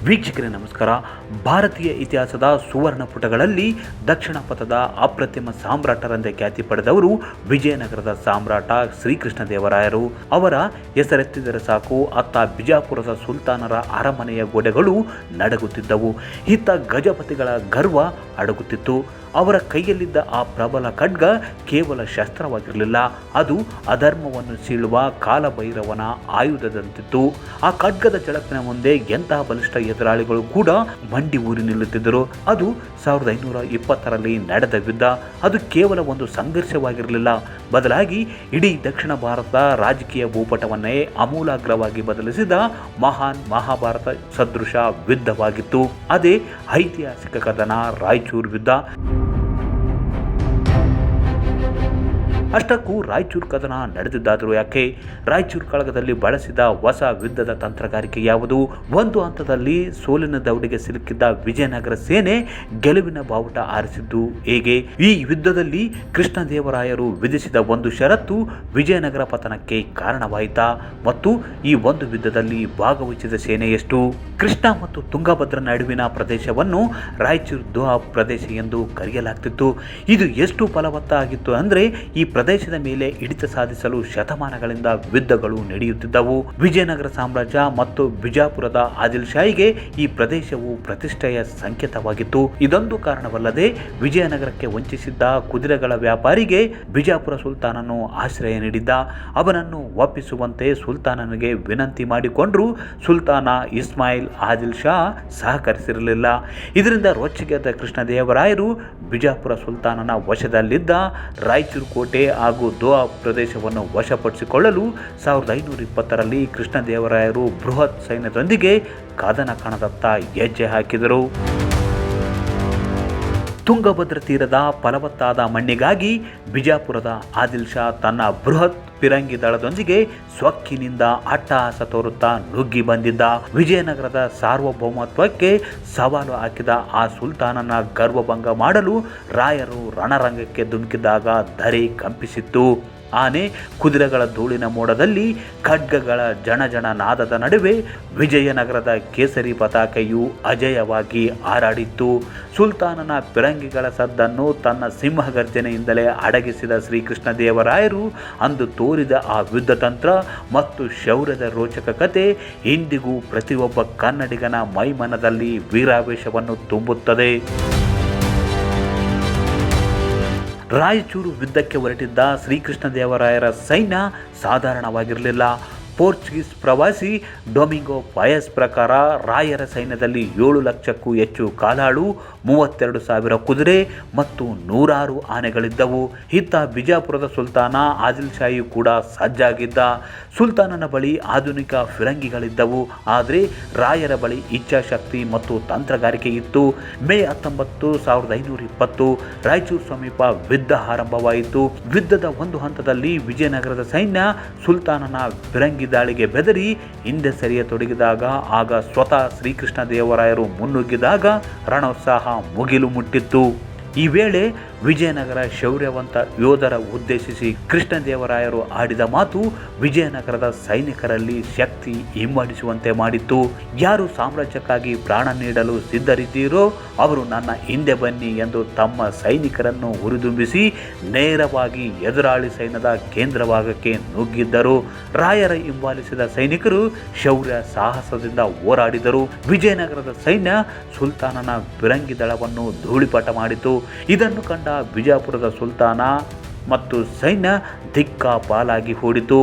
ವೀಕ್ಷಕರೇ ನಮಸ್ಕಾರ. ಭಾರತೀಯ ಇತಿಹಾಸದ ಸುವರ್ಣ ಪುಟಗಳಲ್ಲಿ ದಕ್ಷಿಣ ಪಥದ ಅಪ್ರತಿಮ ಸಾಮ್ರಾಟರೆಂದೇ ಖ್ಯಾತಿ ಪಡೆದವರು ವಿಜಯನಗರದ ಸಾಮ್ರಾಟ ಶ್ರೀಕೃಷ್ಣದೇವರಾಯರು. ಅವರ ಹೆಸರೆತ್ತಿದರೆ ಸಾಕು ಅತ್ತ ಬಿಜಾಪುರದ ಸುಲ್ತಾನರ ಅರಮನೆಯ ಗೋಡೆಗಳು ನಡಗುತ್ತಿದ್ದವು, ಇತ್ತ ಗಜಪತಿಗಳ ಗರ್ವ ಅಡಗುತ್ತಿತ್ತು. ಅವರ ಕೈಯಲ್ಲಿದ್ದ ಆ ಪ್ರಬಲ ಖಡ್ಗ ಕೇವಲ ಶಸ್ತ್ರವಾಗಿರಲಿಲ್ಲ, ಅದು ಅಧರ್ಮವನ್ನು ಸೀಳುವ ಕಾಲಭೈರವನ ಆಯುಧದಂತಿತ್ತು. ಆ ಖಡ್ಗದ ಜಳಪಿನ ಮುಂದೆ ಎಂತಹ ಬಲಿಷ್ಠ ಎದುರಾಳಿಗಳು ಕೂಡ ಮಂಡಿ ಊರಿ ನಿಲ್ಲುತ್ತಿದ್ದರು. ಅದು 1520ರಲ್ಲಿ ನಡೆದ ಯುದ್ಧ. ಅದು ಕೇವಲ ಒಂದು ಸಂಘರ್ಷವಾಗಿರಲಿಲ್ಲ, ಬದಲಾಗಿ ಇಡೀ ದಕ್ಷಿಣ ಭಾರತದ ರಾಜಕೀಯ ಭೂಪಟವನ್ನೇ ಆಮೂಲಾಗ್ರವಾಗಿ ಬದಲಿಸಿದ ಮಹಾನ್ ಮಹಾಭಾರತ ಸದೃಶ ಯುದ್ಧವಾಗಿತ್ತು. ಅದೇ ಐತಿಹಾಸಿಕ ಕದನ ರಾಯಚೂರು ಯುದ್ಧ. ಅಷ್ಟಕ್ಕೂ ರಾಯಚೂರು ಕದನ ನಡೆದಿದ್ದಾದರೂ ಯಾಕೆ? ರಾಯಚೂರು ಕಳಗದಲ್ಲಿ ಬಳಸಿದ ಹೊಸ ಯುದ್ಧದ ತಂತ್ರಗಾರಿಕೆ ಯಾವುದು? ಒಂದು ಹಂತದಲ್ಲಿ ಸೋಲಿನ ದೌಡಿಗೆ ಸಿಲುಕಿದ್ದ ವಿಜಯನಗರ ಸೇನೆ ಗೆಲುವಿನ ಬಾವುಟ ಹಾರಿಸಿದ್ದು ಹೇಗೆ? ಈ ಯುದ್ಧದಲ್ಲಿ ಕೃಷ್ಣದೇವರಾಯರು ವಿಧಿಸಿದ ಒಂದು ಷರತ್ತು ವಿಜಯನಗರ ಪತನಕ್ಕೆ ಕಾರಣವಾಯಿತಾ? ಮತ್ತು ಈ ಒಂದು ಯುದ್ಧದಲ್ಲಿ ಭಾಗವಹಿಸಿದ ಸೇನೆ ಎಷ್ಟು? ಕೃಷ್ಣ ಮತ್ತು ತುಂಗಭದ್ರಾ ನಡುವಿನ ಪ್ರದೇಶವನ್ನು ರಾಯಚೂರು ದೋಹಾ ಪ್ರದೇಶ ಎಂದು ಕರೆಯಲಾಗ್ತಿತ್ತು. ಇದು ಎಷ್ಟು ಫಲವತ್ತಾಗಿತ್ತು ಅಂದರೆ ಈ ಪ್ರದೇಶದ ಮೇಲೆ ಹಿಡಿತ ಸಾಧಿಸಲು ಶತಮಾನಗಳಿಂದ ಯುದ್ಧಗಳು ನಡೆಯುತ್ತಿದ್ದವು. ವಿಜಯನಗರ ಸಾಮ್ರಾಜ್ಯ ಮತ್ತು ಬಿಜಾಪುರದ ಆದಿಲ್ ಶಾಹಿಗೆ ಈ ಪ್ರದೇಶವು ಪ್ರತಿಷ್ಠೆಯ ಸಂಕೇತವಾಗಿತ್ತು. ಇದೊಂದು ಕಾರಣವಲ್ಲದೆ ವಿಜಯನಗರಕ್ಕೆ ವಂಚಿಸಿದ್ದ ಕುದುರೆಗಳ ವ್ಯಾಪಾರಿಗೆ ಬಿಜಾಪುರ ಸುಲ್ತಾನನು ಆಶ್ರಯ ನೀಡಿದ್ದ. ಅವನನ್ನು ಒಪ್ಪಿಸುವಂತೆ ಸುಲ್ತಾನನಿಗೆ ವಿನಂತಿ ಮಾಡಿಕೊಂಡ್ರು ಸುಲ್ತಾನ ಇಸ್ಮಾಯಿಲ್ ಆದಿಲ್ ಶಾ ಸಹಕರಿಸಿರಲಿಲ್ಲ. ಇದರಿಂದ ರೊಚ್ಚಿಗೆದ್ದ ಕೃಷ್ಣದೇವರಾಯರು ಬಿಜಾಪುರ ಸುಲ್ತಾನನ ವಶದಲ್ಲಿದ್ದ ರಾಯಚೂರು ಕೋಟೆ ಹಾಗೂ ದೋಹಾ ಪ್ರದೇಶವನ್ನು ವಶಪಡಿಸಿಕೊಳ್ಳಲು 1520ರಲ್ಲಿ ಕೃಷ್ಣದೇವರಾಯರು ಬೃಹತ್ ಸೈನ್ಯದೊಂದಿಗೆ ಕದನ ಕಣದತ್ತ ಹೆಜ್ಜೆ ಹಾಕಿದರು. ತುಂಗಭದ್ರಾ ತೀರದ ಫಲವತ್ತಾದ ಮಣ್ಣಿಗಾಗಿ ಬಿಜಾಪುರದ ಆದಿಲ್ ಶಾ ತನ್ನ ಬೃಹತ್ ಪಿರಂಗಿ ದಳದೊಂದಿಗೆ ಸೊಕ್ಕಿನಿಂದ ಅಟ್ಟಹಾಸ ತೋರುತ್ತಾ ನುಗ್ಗಿ ಬಂದಿದ್ದ. ವಿಜಯನಗರದ ಸಾರ್ವಭೌಮತ್ವಕ್ಕೆ ಸವಾಲು ಹಾಕಿದ ಆ ಸುಲ್ತಾನನ ಗರ್ವಭಂಗ ಮಾಡಲು ರಾಯರು ರಣರಂಗಕ್ಕೆ ಧುಮುಕಿದಾಗ ಧರೆ ಕಂಪಿಸಿತ್ತು. ಆನೆ ಕುದುರೆಗಳ ಧೂಳಿನ ಮೋಡದಲ್ಲಿ ಖಡ್ಗಗಳ ಜಣಜಣ ನಾದದ ನಡುವೆ ವಿಜಯನಗರದ ಕೇಸರಿ ಪತಾಕೆಯು ಅಜೇಯವಾಗಿ ಹಾರಾಡಿತ್ತು. ಸುಲ್ತಾನನ ಪಿರಂಗಿಗಳ ಸದ್ದನ್ನು ತನ್ನ ಸಿಂಹಗರ್ಜನೆಯಿಂದಲೇ ಅಡಗಿಸಿದ ಶ್ರೀಕೃಷ್ಣದೇವರಾಯರು ಅಂದು ತೋರಿದ ಆ ಯುದ್ಧತಂತ್ರ ಮತ್ತು ಶೌರ್ಯದ ರೋಚಕ ಕತೆ ಇಂದಿಗೂ ಪ್ರತಿಯೊಬ್ಬ ಕನ್ನಡಿಗನ ಮೈಮನದಲ್ಲಿ ವೀರಾವೇಶವನ್ನು ತುಂಬುತ್ತದೆ. ರಾಯಚೂರು ಯುದ್ಧಕ್ಕೆ ಹೊರಟಿದ್ದ ಶ್ರೀಕೃಷ್ಣದೇವರಾಯರ ಸೈನ್ಯ ಸಾಧಾರಣವಾಗಿರಲಿಲ್ಲ. ಪೋರ್ಚುಗೀಸ್ ಪ್ರವಾಸಿ ಡೊಮಿಂಗೋ ಪಯಸ್ ಪ್ರಕಾರ ರಾಯರ ಸೈನ್ಯದಲ್ಲಿ 7 ಲಕ್ಷಕ್ಕೂ ಹೆಚ್ಚು ಕಾಲಾಳು, 32,000 ಕುದುರೆ ಮತ್ತು 100 ಆನೆಗಳಿದ್ದವು. ಇತ್ತ ಬಿಜಾಪುರದ ಸುಲ್ತಾನ ಆದಿಲ್ ಶಾಹಿ ಕೂಡ ಸಜ್ಜಾಗಿದ್ದ. ಸುಲ್ತಾನನ ಬಳಿ ಆಧುನಿಕ ಫಿರಂಗಿಗಳಿದ್ದವು, ಆದರೆ ರಾಯರ ಬಳಿ ಇಚ್ಛಾಶಕ್ತಿ ಮತ್ತು ತಂತ್ರಗಾರಿಕೆ ಇತ್ತು. ಮೇ 19, 1520 ರಾಯಚೂರು ಸಮೀಪ ಯುದ್ಧ ಆರಂಭವಾಯಿತು. ಯುದ್ಧದ ಒಂದು ಹಂತದಲ್ಲಿ ವಿಜಯನಗರದ ಸೈನ್ಯ ಸುಲ್ತಾನನ ಫಿರಂಗಿ ದಾಳಿಗೆ ಬೆದರಿ ಹಿಂದೆ ಸರಿಯತೊಡಗಿದಾಗ, ಆಗ ಸ್ವತಃ ಶ್ರೀಕೃಷ್ಣದೇವರಾಯರು ಮುನ್ನುಗ್ಗಿದಾಗ ರಣೋತ್ಸಾಹ ಮುಗಿಲು ಮುಟ್ಟಿತ್ತು. ಈ ವೇಳೆ ವಿಜಯನಗರ ಶೌರ್ಯವಂತ ಯೋಧರ ಉದ್ದೇಶಿಸಿ ಕೃಷ್ಣದೇವರಾಯರು ಆಡಿದ ಮಾತು ವಿಜಯನಗರದ ಸೈನಿಕರಲ್ಲಿ ಶಕ್ತಿ ಹಿಮ್ಮಡಿಸುವಂತೆ ಮಾಡಿತ್ತು. ಯಾರು ಸಾಮ್ರಾಜ್ಯಕ್ಕಾಗಿ ಪ್ರಾಣ ನೀಡಲು ಸಿದ್ಧರಿದ್ದೀರೋ ಅವರು ನನ್ನ ಹಿಂದೆ ಬನ್ನಿ ಎಂದು ತಮ್ಮ ಸೈನಿಕರನ್ನು ಹುರಿದುಂಬಿಸಿ ನೇರವಾಗಿ ಎದುರಾಳಿ ಸೈನ್ಯದ ಕೇಂದ್ರ ಭಾಗಕ್ಕೆ ನುಗ್ಗಿದ್ದರು. ರಾಯರ ಹಿಂಬಾಲಿಸಿದ ಸೈನಿಕರು ಶೌರ್ಯ ಸಾಹಸದಿಂದ ಹೋರಾಡಿದರು. ವಿಜಯನಗರದ ಸೈನ್ಯ ಸುಲ್ತಾನನ ಫಿರಂಗಿ ದಳವನ್ನು ಧೂಳಿಪಟ ಮಾಡಿತು. ಇದನ್ನು ಕಂಡ ಬಿಜಾಪುರದ ಸುಲ್ತಾನ ಮತ್ತು ಸೈನ್ಯ ದಿಕ್ಕಾಪಾಲಾಗಿ ಓಡಿತು.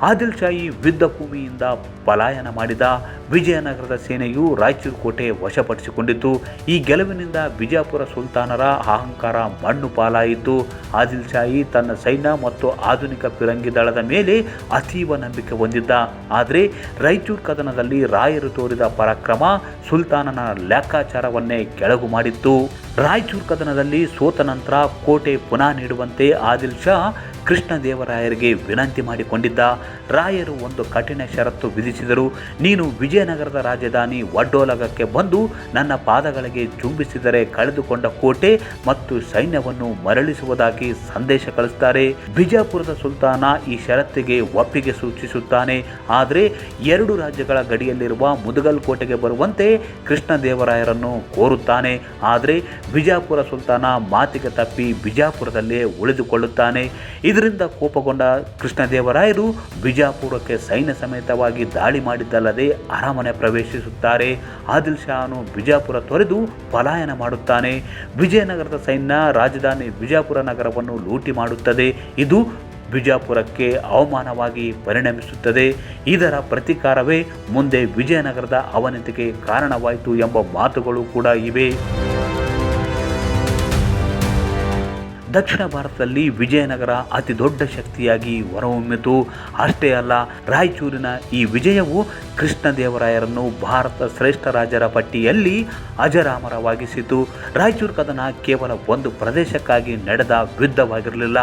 ಆದಿಲ್ ಶಾಹಿ ಯುದ್ಧ ಭೂಮಿಯಿಂದ ಪಲಾಯನ ಮಾಡಿದ. ವಿಜಯನಗರದ ಸೇನೆಯು ರಾಯಚೂರು ಕೋಟೆ ವಶಪಡಿಸಿಕೊಂಡಿತು. ಈ ಗೆಲುವಿನಿಂದ ಬಿಜಾಪುರ ಸುಲ್ತಾನರ ಅಹಂಕಾರ ಮಣ್ಣು ಪಾಲಾಯಿತು. ಆದಿಲ್ ಶಾಹಿ ತನ್ನ ಸೈನ್ಯ ಮತ್ತು ಆಧುನಿಕ ಫಿರಂಗಿ ದಳದ ಮೇಲೆ ಅತೀವ ನಂಬಿಕೆ ಹೊಂದಿದ್ದ. ಆದರೆ ರಾಯಚೂರು ಕದನದಲ್ಲಿ ರಾಯರು ತೋರಿದ ಪರಾಕ್ರಮ ಸುಲ್ತಾನನ ಲೆಕ್ಕಾಚಾರವನ್ನೇ ಕೆಳಗು ಮಾಡಿತ್ತು. ರಾಯಚೂರು ಕದನದಲ್ಲಿ ಸೋತ ನಂತರ ಕೋಟೆ ಪುನಃ ನೀಡುವಂತೆ ಆದಿಲ್ ಶಾ ಕೃಷ್ಣದೇವರಾಯರಿಗೆ ವಿನಂತಿ ಮಾಡಿಕೊಂಡಿದ್ದ. ರಾಯರು ಒಂದು ಕಠಿಣ ಷರತ್ತು ವಿಧಿಸಿದರು. ನೀನು ವಿಜಯನಗರದ ರಾಜಧಾನಿ ವಡ್ಡೋಲಗಕ್ಕೆ ಬಂದು ನನ್ನ ಪಾದಗಳಿಗೆ ಚುಂಬಿಸಿದರೆ ಕಳೆದುಕೊಂಡ ಕೋಟೆ ಮತ್ತು ಸೈನ್ಯವನ್ನು ಮರಳಿಸುವುದಾಗಿ ಸಂದೇಶ ಕಳಿಸುತ್ತಾರೆ. ಬಿಜಾಪುರದ ಸುಲ್ತಾನ ಈ ಷರತ್ತಿಗೆ ಒಪ್ಪಿಗೆ ಸೂಚಿಸುತ್ತಾನೆ. ಆದರೆ 2 ರಾಜ್ಯಗಳ ಗಡಿಯಲ್ಲಿರುವ ಮುದಗಲ್ ಕೋಟೆಗೆ ಬರುವಂತೆ ಕೃಷ್ಣದೇವರಾಯರನ್ನು ಕೋರುತ್ತಾನೆ. ಆದರೆ ಬಿಜಾಪುರ ಸುಲ್ತಾನ ಮಾತಿಗೆ ತಪ್ಪಿ ಬಿಜಾಪುರದಲ್ಲೇ ಉಳಿದುಕೊಳ್ಳುತ್ತಾನೆ. ಇದರಿಂದ ಕೋಪಗೊಂಡ ಕೃಷ್ಣದೇವರಾಯರು ಬಿಜಾಪುರಕ್ಕೆ ಸೈನ್ಯ ಸಮೇತವಾಗಿ ದಾಳಿ ಮಾಡಿದ್ದಲ್ಲದೆ ಅರಮನೆ ಪ್ರವೇಶಿಸುತ್ತಾರೆ. ಆದಿಲ್ ಶಾಹನು ಬಿಜಾಪುರ ತೊರೆದು ಪಲಾಯನ ಮಾಡುತ್ತಾನೆ. ವಿಜಯನಗರದ ಸೈನ್ಯ ರಾಜಧಾನಿ ಬಿಜಾಪುರ ನಗರವನ್ನು ಲೂಟಿ ಮಾಡುತ್ತದೆ. ಇದು ಬಿಜಾಪುರಕ್ಕೆ ಅವಮಾನವಾಗಿ ಪರಿಣಮಿಸುತ್ತದೆ. ಇದರ ಪ್ರತೀಕಾರವೇ ಮುಂದೆ ವಿಜಯನಗರದ ಅವನತಿಗೆ ಕಾರಣವಾಯಿತು ಎಂಬ ಮಾತುಗಳು ಕೂಡ ಇವೆ. ದಕ್ಷಿಣ ಭಾರತದಲ್ಲಿ ವಿಜಯನಗರ ಅತಿ ದೊಡ್ಡ ಶಕ್ತಿಯಾಗಿ ಹೊರಹೊಮ್ಮಿತು. ಅಷ್ಟೇ ಅಲ್ಲ, ರಾಯಚೂರಿನ ಈ ವಿಜಯವು ಕೃಷ್ಣದೇವರಾಯರನ್ನು ಭಾರತ ಶ್ರೇಷ್ಠ ರಾಜರ ಪಟ್ಟಿಯಲ್ಲಿ ಅಜರಾಮರವಾಗಿಸಿತು. ರಾಯಚೂರು ಕದನ ಕೇವಲ ಒಂದು ಪ್ರದೇಶಕ್ಕಾಗಿ ನಡೆದ ಯುದ್ಧವಾಗಿರಲಿಲ್ಲ,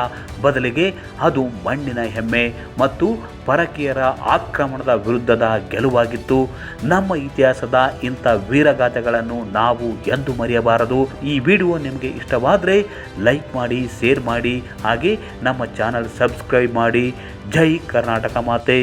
ಬದಲಿಗೆ ಅದು ಮಣ್ಣಿನ ಹೆಮ್ಮೆ ಮತ್ತು ಪರಕೀಯರ ಆಕ್ರಮಣದ ವಿರುದ್ಧದ ಗೆಲುವಾಗಿತ್ತು. ನಮ್ಮ ಇತಿಹಾಸದ ಇಂಥ ವೀರಗಾಥೆಗಳನ್ನು ನಾವು ಎಂದೂ ಮರೆಯಬಾರದು. ಈ ವಿಡಿಯೋ ನಿಮಗೆ ಇಷ್ಟವಾದರೆ ಲೈಕ್ ಮಾಡಿ, ಶೇರ್ ಮಾಡಿ, ಹಾಗೆ ನಮ್ಮ ಚಾನಲ್ ಸಬ್ಸ್ಕ್ರೈಬ್ ಮಾಡಿ. ಜೈ ಕರ್ನಾಟಕ ಮಾತೆ.